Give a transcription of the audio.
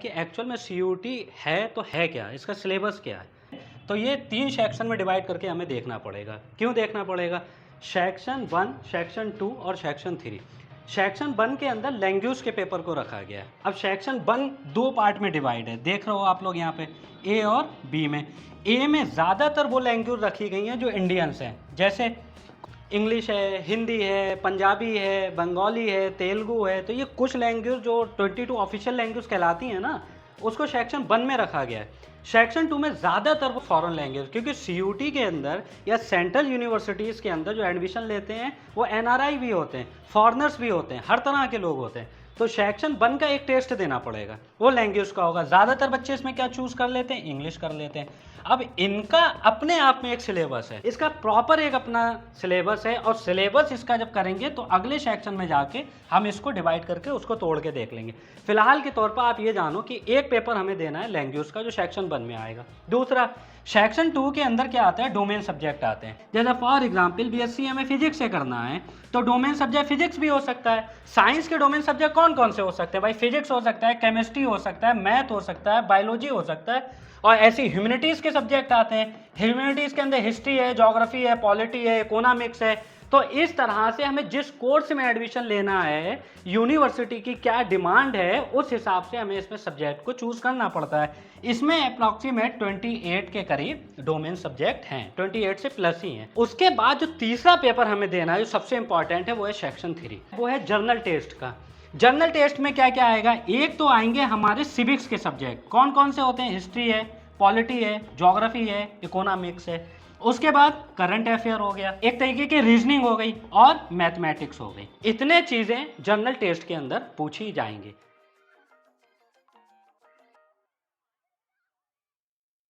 कि एक्चुअल में सीयूटी है तो है क्या, इसका सिलेबस क्या है। तो ये 3 सेक्शन में डिवाइड करके हमें देखना पड़ेगा। क्यों देखना पड़ेगा? सेक्शन 1, सेक्शन 2 और सेक्शन 3। सेक्शन 1 के अंदर लैंग्वेज के पेपर को रखा गया है। अब सेक्शन 1 2 पार्ट में डिवाइड है, देख रहे हो आप लोग यहाँ पे, ए और बी में। ए में ज़्यादातर वो लैंग्वेज रखी गई हैं जो इंडियंस हैं, जैसे इंग्लिश है, हिंदी है, पंजाबी है, बंगाली है, तेलुगु है। तो ये कुछ लैंग्वेज जो 22 ऑफिशियल लैंग्वेज कहलाती हैं ना, उसको सेक्शन 1 में रखा गया है। सेक्शन 2 में ज़्यादातर वो फॉरेन लैंग्वेज, क्योंकि सीयूटी के अंदर या सेंट्रल यूनिवर्सिटीज़ के अंदर जो एडमिशन लेते हैं वो एनआरआई भी होते हैं, फॉरेनर्स भी होते हैं, हर तरह के लोग होते हैं। तो सेक्शन 1 का एक टेस्ट देना पड़ेगा, वो लैंग्वेज का होगा। ज़्यादातर बच्चे इसमें क्या चूज़ कर लेते हैं? इंग्लिश कर लेते हैं। अब इनका अपने आप में एक सिलेबस है, इसका प्रॉपर एक अपना सिलेबस है, और सिलेबस इसका जब करेंगे तो अगले सेक्शन में जाके हम इसको डिवाइड करके उसको तोड़ के देख लेंगे। फिलहाल के तौर पर आप ये जानो कि एक पेपर हमें देना है लैंग्वेज का, जो सेक्शन 1 में आएगा। दूसरा, सेक्शन 2 के अंदर क्या आता है? डोमेन सब्जेक्ट आते हैं। जैसे फॉर एग्जाम्पल बीएससी हमें फिजिक्स से करना है तो डोमेन सब्जेक्ट फिजिक्स भी हो सकता है। साइंस के डोमेन सब्जेक्ट कौन कौन से हो सकते हैं भाई? फिजिक्स हो सकता है, केमिस्ट्री हो सकता है, मैथ हो सकता है, बायोलॉजी हो सकता है। और ऐसी ह्यूमैनिटीज़ के सब्जेक्ट आते हैं। ह्यूमैनिटीज़ के अंदर हिस्ट्री है, ज्योग्राफी है, पॉलिटी है, इकोनॉमिक्स है। तो इस तरह से हमें जिस कोर्स में एडमिशन लेना है, यूनिवर्सिटी की क्या डिमांड है, उस हिसाब से हमें इसमें सब्जेक्ट को चूज करना पड़ता है। इसमें अप्रॉक्सीमेट 28 के करीब डोमेन सब्जेक्ट हैं, 28 से प्लस ही हैं। उसके बाद जो तीसरा पेपर हमें देना है, जो सबसे इंपॉर्टेंट है, वो है सेक्शन 3, वो है जर्नल टेस्ट का। जर्नल टेस्ट में क्या क्या आएगा? एक तो आएंगे हमारे सिविक्स के सब्जेक्ट, कौन कौन से होते हैं? हिस्ट्री है, पॉलिटी है, ज्योग्राफी है, इकोनॉमिक्स है। उसके बाद करंट अफेयर हो गया, एक तरीके की रीजनिंग हो गई, और मैथमेटिक्स हो गई। इतने चीजें जर्नल टेस्ट के अंदर पूछी जाएंगे।